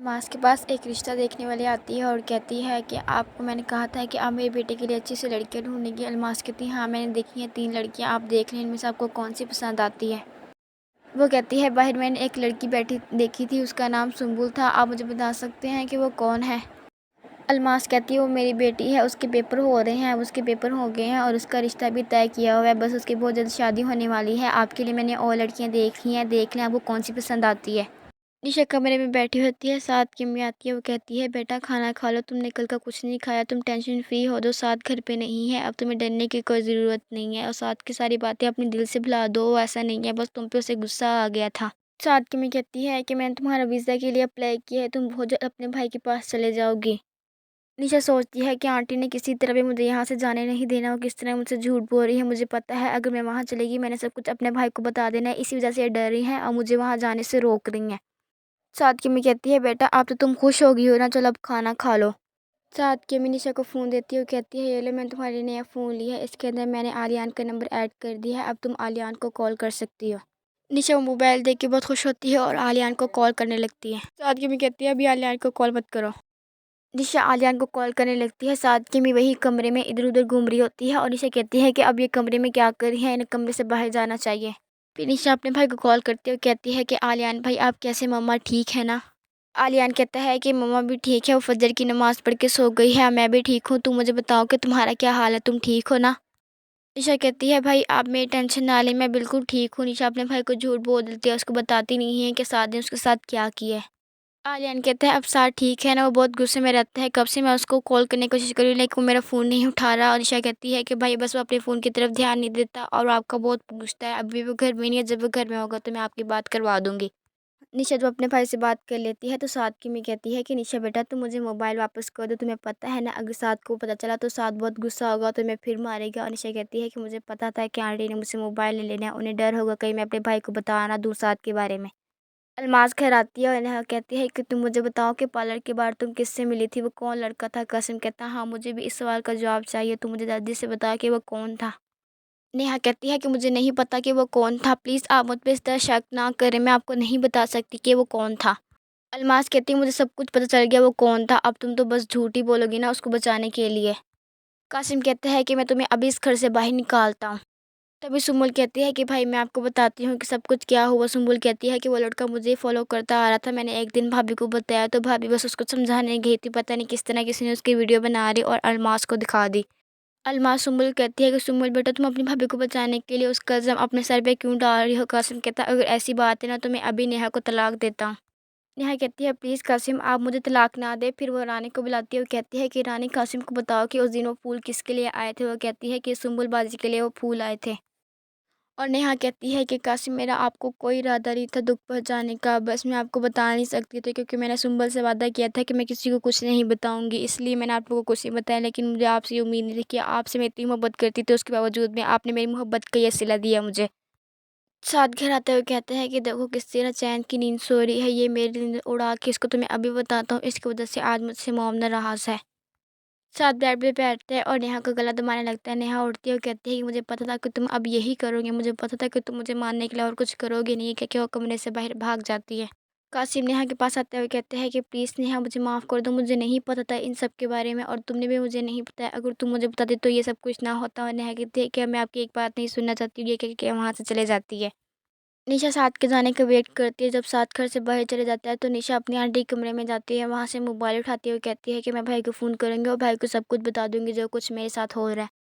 الماس کے پاس ایک رشتہ دیکھنے والی آتی ہے اور کہتی ہے کہ آپ کو میں نے کہا تھا کہ آپ میرے بیٹے کے لیے اچھی سی لڑکیاں ڈھونڈیں گی۔ الماس کہتی ہے ہاں میں نے دیکھی ہیں 3 لڑکیاں، آپ دیکھ لیں ان میں سے آپ کو کون سی پسند آتی ہے۔ وہ کہتی ہے باہر میں نے ایک لڑکی بیٹھی دیکھی تھی، اس کا نام سنبل تھا، آپ مجھے بتا سکتے ہیں کہ وہ کون ہے؟ الماس کہتی ہے وہ میری بیٹی ہے، اس کے پیپر ہو رہے ہیں، اب اس کے پیپر ہو گئے ہیں اور اس کا رشتہ بھی طے کیا ہوا ہے، بس اس کی بہت جلد شادی ہونے والی ہے۔ آپ کے لیے میں نے اور لڑکیاں دیکھی ہیں، دیکھ لیں آپ کو کون سی پسند آتی ہے۔ نشا کمرے میں بیٹھی ہوتی ہے، ساتھ کی امی آتی ہے، وہ کہتی ہے بیٹا کھانا کھا لو، تم نے کل کا کچھ نہیں کھایا، تم ٹینشن فری ہو دو، ساتھ گھر پہ نہیں ہے، اب تمہیں ڈرنے کی کوئی ضرورت نہیں ہے اور ساتھ کی ساری باتیں اپنے دل سے بھلا دو، ایسا نہیں ہے بس تم پہ اسے غصہ آ گیا تھا۔ ساتھ کی امی کہتی ہے کہ میں نے تمہارا ویزا کے لیے اپلائی کیا ہے، تم بہت جلد اپنے بھائی کے پاس چلے جاؤ گی۔ نشا سوچتی ہے کہ آنٹی نے کسی طرح بھی مجھے یہاں سے جانے نہیں دینا، وہ کس طرح مجھ سے جھوٹ بول رہی ہے، مجھے پتہ ہے اگر میں وہاں چلے گی میں نے سب کچھ اپنے بھائی کو بتا دینا ہے، اسی وجہ سے یہ ڈر رہی ہیں اور مجھے وہاں جانے سے روک رہی ہیں۔ ساتھ کی امی کہتی ہے بیٹا آپ تو تم خوش ہو گئی ہو نا، چلو اب کھانا کھا لو۔ ساتھ کی امی نشا کو فون دیتی ہے، وہ کہتی ہے یہ لو میں نے تمہارے لیے نیا فون لیا ہے، اس کے اندر میں نے آلیان کا نمبر ایڈ کر دیا ہے، اب تم آلیان کو کال کر سکتی ہو۔ نشا وہ موبائل دیکھ کے بہت خوش ہوتی ہے اور آلیان کو کال کرنے لگتی ہے۔ ساتھ کی امی کہتی ہے ابھی آلیان کو کال مت کرو۔ نشا آلیان کو کال کرنے لگتی ہے، ساتھ کی امی وہی کمرے میں ادھر ادھر گھوم رہی ہوتی ہے اور نشا کہتی ہے کہ اب یہ کمرے میں کیا کر رہی ہے، انہیں کمرے سے باہر جانا چاہیے۔ پھر نشا اپنے بھائی کو کال کرتی ہے اور کہتی ہے کہ آلیان بھائی آپ کیسے، مما ٹھیک ہے نا؟ آلیان کہتا ہے کہ مما بھی ٹھیک ہے، وہ فجر کی نماز پڑھ کے سو گئی ہے، میں بھی ٹھیک ہوں، تم مجھے بتاؤ کہ تمہارا کیا حال ہے، تم ٹھیک ہو نا؟ نشا کہتی ہے بھائی آپ میری ٹینشن نہ لیں، میں بالکل ٹھیک ہوں۔ نشا اپنے بھائی کو جھوٹ بول دیتی ہے، اس کو بتاتی نہیں ہے کہ سعد نے اس کے ساتھ کیا کیا ہے۔ آلیان کہتا ہے اب سعد ٹھیک ہے نا، وہ بہت غصے میں رہتا ہے، کب سے میں اس کو کال کرنے کی کوشش کر رہی ہوں لیکن وہ میرا فون نہیں اٹھا رہا، اور نشا کہتی ہے کہ بھائی بس وہ اپنے فون کی طرف دھیان نہیں دیتا اور آپ کا بہت پوچھتا ہے، ابھی وہ گھر میں نہیں ہے، جب وہ گھر میں ہوگا تو میں آپ کی بات کروا دوں گی۔ نشا جب اپنے بھائی سے بات کر لیتی ہے تو سعد کی امی کہتی ہے کہ نشا بیٹا تم مجھے موبائل واپس کر دو، تمہیں پتہ ہے نا اگر سعد کو پتہ چلا تو سعد بہت غصہ ہوگا تو میں پھر مارے گا۔ اور نشا کہتی ہے کہ مجھے پتہ تھا کہ آنٹی نے مجھ سے موبائل لے لینا ہے، انہیں ڈر ہوگا کہیں میں اپنے بھائی کو بتا نہ دوں سعد کے بارے میں۔ الماس گھر آتی ہے اور انہیں کہتی ہے کہ تم مجھے بتاؤ کہ پارلر کے باہر تم کس سے ملی تھی، وہ کون لڑکا تھا؟ قاسم کہتا ہاں مجھے بھی اس سوال کا جواب چاہیے، تم مجھے جلدی سے بتا کہ وہ کون تھا۔ نیہا کہتی ہے کہ مجھے نہیں پتا کہ وہ کون تھا، پلیز آپ مجھ پہ اس طرح شک نہ کریں، میں آپ کو نہیں بتا سکتی کہ وہ کون تھا۔ الماس کہتی ہے مجھے سب کچھ پتہ چل گیا وہ کون تھا، اب تم تو بس جھوٹ ہی بولو گی نا اس کو بچانے کے لیے۔ قاسم کہتا ہے کہ میں تمہیں ابھی اس گھر سے باہر نکالتا ہوں۔ تبھی سنبل کہتی ہے کہ بھائی میں آپ کو بتاتی ہوں کہ سب کچھ کیا ہوا۔ سنبل کہتی ہے کہ وہ لڑکا مجھے فالو کرتا آ رہا تھا، میں نے ایک دن بھابھی کو بتایا تو بھابھی بس اس کو سمجھانے گئی تھی، پتہ نہیں کس طرح کسی نے اس کی ویڈیو بنا دی اور الماس کو دکھا دی۔ الماس سنبل کہتی ہے کہ سنبل بیٹا تم اپنی بھابھی کو بچانے کے لیے اس کا الزام اپنے سر پہ کیوں ڈال رہی ہو؟ قاسم کہتا ہے اگر ایسی بات ہے نا تو میں ابھی نیہا کو طلاق دیتا ہوں۔ نیہا کہتی ہے پلیز قاسم آپ مجھے طلاق نہ دے۔ پھر وہ رانی کو بلاتی ہے، وہ کہتی ہے کہ رانی قاسم کو بتاؤ کہ اس دن وہ پھول کس کے لیے آئے تھے؟ وہ کہتی ہے کہ سنبل بازی کے لیے وہ پھول آئے تھے۔ اور نیہا کہتی ہے کہ قاسم میرا آپ کو کوئی ارادہ نہیں تھا دکھ پہنچانے کا، بس میں آپ کو بتا نہیں سکتی تھی کیونکہ میں نے سنبل سے وعدہ کیا تھا کہ میں کسی کو کچھ نہیں بتاؤں گی، اس لیے میں نے آپ لوگوں کو کچھ نہیں بتایا، لیکن مجھے آپ سے یہ امید نہیں تھی کہ آپ سے میں اتنی محبت کرتی تھی، اس کے باوجود میں آپ نے میری محبت کا یہ صلہ دیا مجھے۔ ساتھ گھر آتے ہوئے کہتے ہیں کہ دیکھو کس طرح چین کی نیند سو رہی ہے، یہ میری نیند اڑا کے اس کو تمہیں ابھی بتاتا ہوں، اس کی وجہ سے آج مجھ سے معام ناراض ہے۔ ساتھ بیڈ پہ بیٹھتے ہیں اور نیہا کا گلا دبانے لگتا ہے، نیہا اٹھتی ہے اور کہتی ہے کہ مجھے پتا تھا کہ تم اب یہی کرو گے، مجھے پتا تھا کہ تم مجھے مارنے کے لیے اور کچھ کرو گے نہیں، کہ وہ کمرے سے باہر بھاگ جاتی ہے۔ قاسم نیہا کے پاس آتے ہوئے کہتے ہیں کہ پلیز نیہا مجھے معاف کر دو، مجھے نہیں پتا تھا ان سب کے بارے میں اور تم نے بھی مجھے نہیں بتایا، اگر تم مجھے بتاتی تو یہ سب کچھ نہ ہوتا۔ اور نیہا کہتی ہے کہ میں آپ کی ایک بات نہیں سننا چاہتی ہوں، یہ کہہ کے وہاں سے چلے جاتی ہے۔ نشا سعد کے جانے کا ویٹ کرتی ہے، جب سعد گھر سے باہر چلے جاتا ہے تو نشا اپنی آنٹی کے کمرے میں جاتی ہے، وہاں سے موبائل اٹھاتی ہے اور کہتی ہے کہ میں بھائی کو فون کروں گی اور بھائی کو سب کچھ بتا دوں گی جو کچھ میرے ساتھ ہو رہا ہے۔